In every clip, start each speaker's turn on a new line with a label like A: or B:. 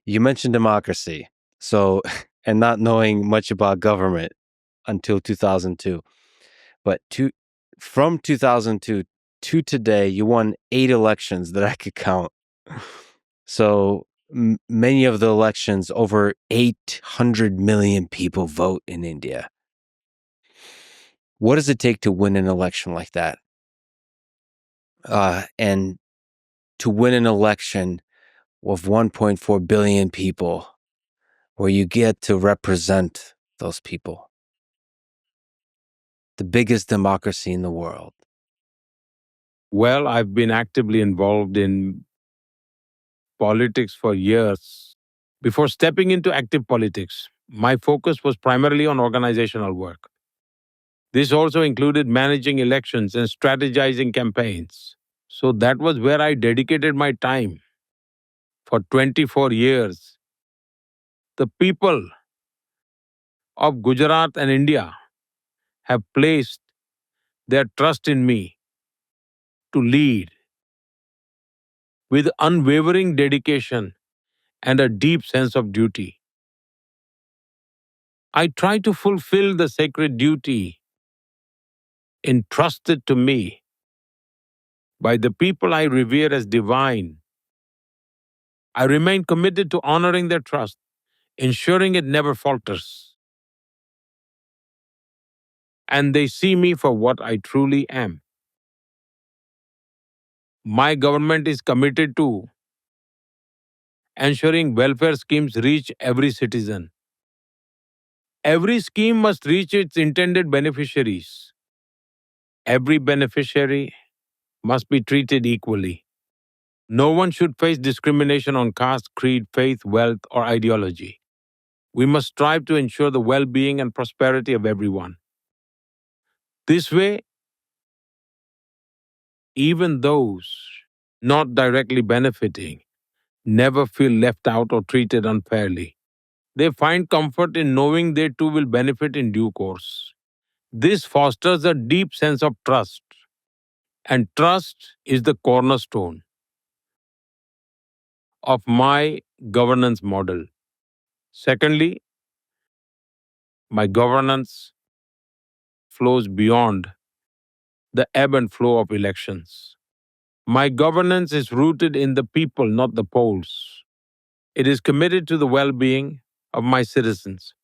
A: You mentioned democracy, so and not knowing much about government until 2002. But from 2002 to today, you won 8 elections that I could count. So many of the elections, over 800 million people vote in India. What does it take to win an election like that? And to win an election of 1.4 billion people, where you get to represent those people. The biggest democracy in the world.
B: Well, I've been actively involved in politics for years. Before stepping into active politics, my focus was primarily on organizational work. This also included managing elections and strategizing campaigns. So that was where I dedicated my time for 24 years. The people of Gujarat and India have placed their trust in me to lead with unwavering dedication and a deep sense of duty. I try to fulfill the sacred duty entrusted to me by the people I revere as divine. I remain committed to honoring their trust, ensuring it never falters. And they see me for what I truly am. My government is committed to ensuring welfare schemes reach every citizen. Every scheme must reach its intended beneficiaries. Every beneficiary must be treated equally. No one should face discrimination on caste, creed, faith, wealth, or ideology. We must strive to ensure the well-being and prosperity of everyone. This way, even those not directly benefiting never feel left out or treated unfairly. They find comfort in knowing they too will benefit in due course. This fosters a deep sense of trust, and trust is the cornerstone of my governance model. Secondly, my governance flows beyond the ebb and flow of elections. My governance is rooted in the people, not the polls. It is committed to the well being of my citizens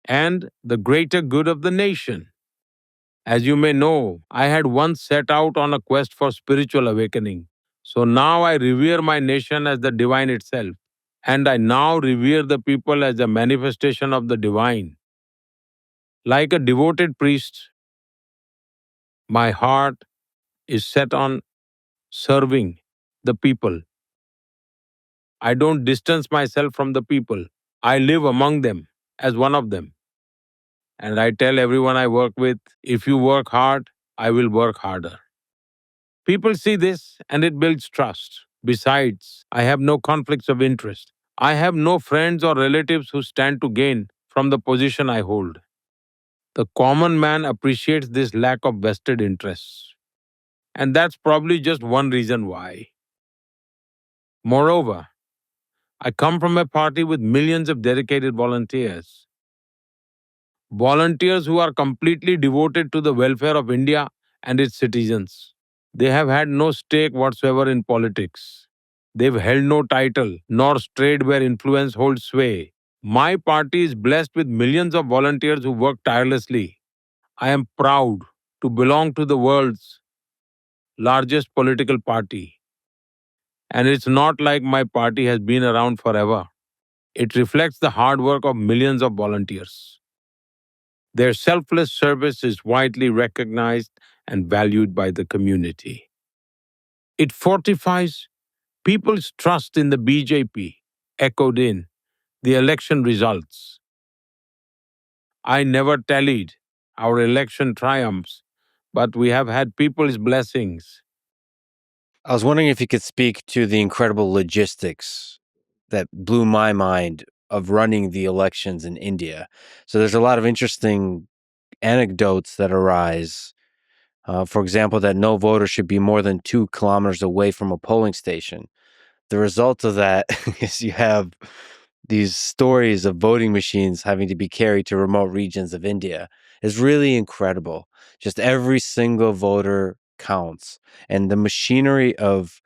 B: and the greater good of the nation. As you may know, I had once set out on a quest for spiritual awakening. So now I revere my nation as the divine itself, and I now revere the people as a manifestation of the divine. Like a devoted priest, my heart is set on serving the people. I don't distance myself from the people. I live among them as one of them. And I tell everyone I work with, if you work hard, I will work harder. People see this and it builds trust. Besides, I have no conflicts of interest. I have no friends or relatives who stand to gain from the position I hold. The common man appreciates this lack of vested interests. And that's probably just one reason why. Moreover, I come from a party with millions of dedicated volunteers. Volunteers who are completely devoted to the welfare of India and its citizens. They have had no stake whatsoever in politics. They've held no title, nor strayed where influence holds sway. My party is blessed with millions of volunteers who work tirelessly. I am proud to belong to the world's largest political party. And it's not like my party has been around forever. It reflects the hard work of millions of volunteers. Their selfless service is widely recognized and valued by the community. It fortifies people's trust in the BJP, echoed in the election results. I never tallied our election triumphs, but we have had people's blessings.
A: I was wondering if you could speak to the incredible logistics that blew my mind of running the elections in India. So there's a lot of interesting anecdotes that arise. For example, that no voter should be more than 2 kilometers away from a polling station. the result of that is you have these stories of voting machines having to be carried to remote regions of India. Is really incredible. Just every single voter counts. And the machinery of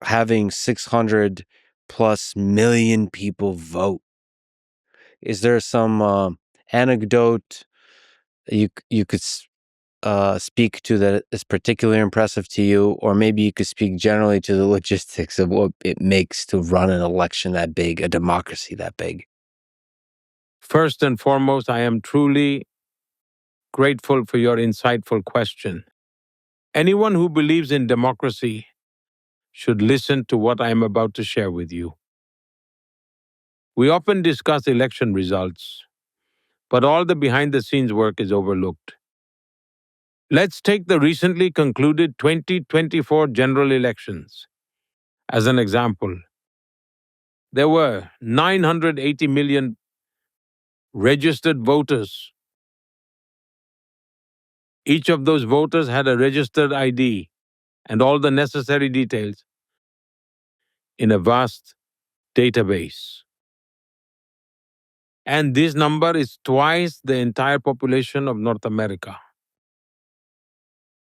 A: having 600 plus million people vote. Is there some anecdote you could speak to that is particularly impressive to you, or maybe you could speak generally to the logistics of what it makes to run an election that big, a democracy that big?
B: First and foremost, I am truly grateful for your insightful question. Anyone who believes in democracy should listen to what I am about to share with you. We often discuss election results, but all the behind the scenes work is overlooked. Let's take the recently concluded 2024 general elections as an example. There were 980 million registered voters. Each of those voters had a registered ID and all the necessary details in a vast database. And this number is twice the entire population of North America.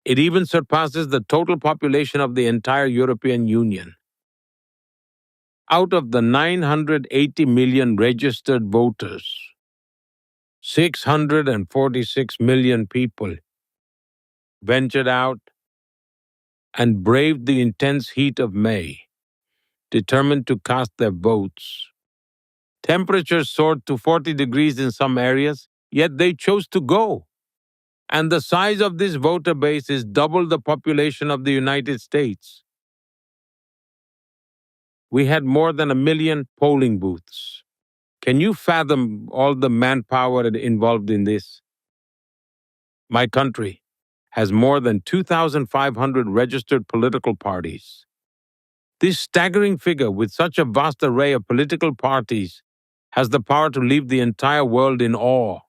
B: It even surpasses the total population of the entire European Union. Out of the 980 million registered voters, 646 million people ventured out and braved the intense heat of May, determined to cast their votes. Temperatures soared to 40 degrees in some areas, yet they chose to go. And the size of this voter base is double the population of the United States. We had more than 1 million polling booths. Can you fathom all the manpower involved in this? My country has more than 2,500 registered political parties. This staggering figure, with such a vast array of political parties, has the power to leave the entire world in awe.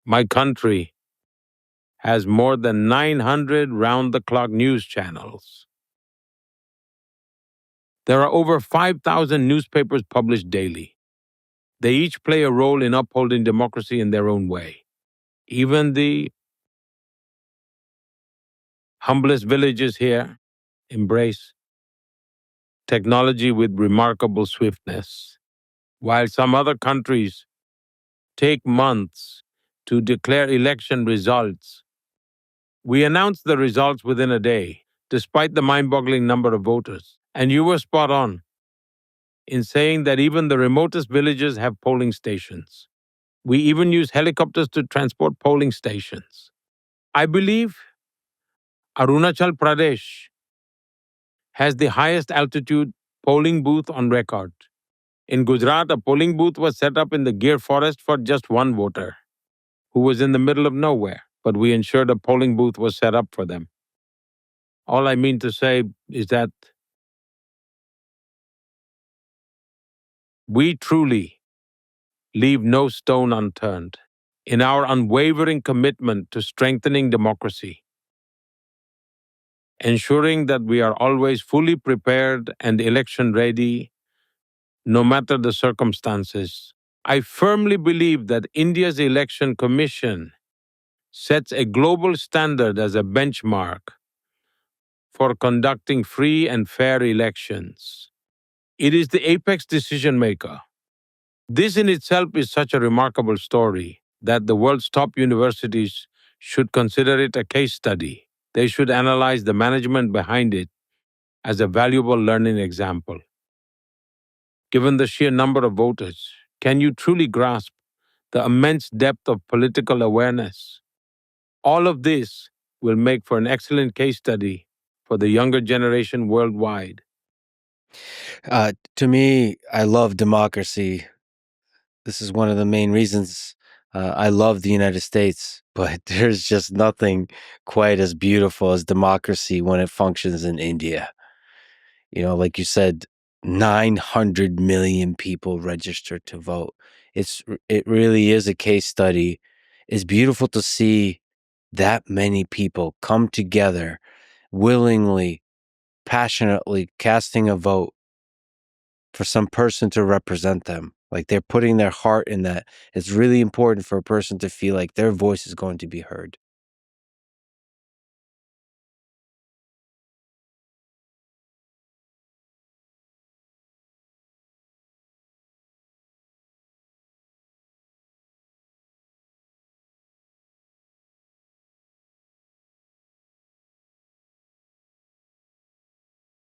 B: My country has more than 900 round-the-clock news channels. There are over 5,000 newspapers published daily. They each play a role in upholding democracy in their own way. Even the humblest villages here embrace technology with remarkable swiftness, while some other countries take months to declare election results. We announced the results within a day, despite the mind-boggling number of voters. And you were spot on in saying that even the remotest villages have polling stations. We even use helicopters to transport polling stations. I believe Arunachal Pradesh has the highest altitude polling booth on record. In Gujarat, a polling booth was set up in the Gir forest for just one voter who was in the middle of nowhere, but we ensured a polling booth was set up for them. All I mean to say is that we truly leave no stone unturned in our unwavering commitment to strengthening democracy, ensuring that we are always fully prepared and election ready, no matter the circumstances. I firmly believe that India's Election Commission sets a global standard as a benchmark for conducting free and fair elections. It is the apex decision maker. This in itself is such a remarkable story that the world's top universities should consider it a case study. They should analyze the management behind it as a valuable learning example. Given the sheer number of voters, can you truly grasp the immense depth of political awareness? All of this will make for an excellent case study for the younger generation worldwide.
A: To me, I love democracy. This is one of the main reasons I love the United States, but there's just nothing quite as beautiful as democracy when it functions in India. Like you said, 900 million people registered to vote. It really is a case study. It's beautiful to see that many people come together willingly passionately casting a vote for some person to represent them. Like they're putting their heart in that. It's really important for a person to feel like their voice is going to be heard.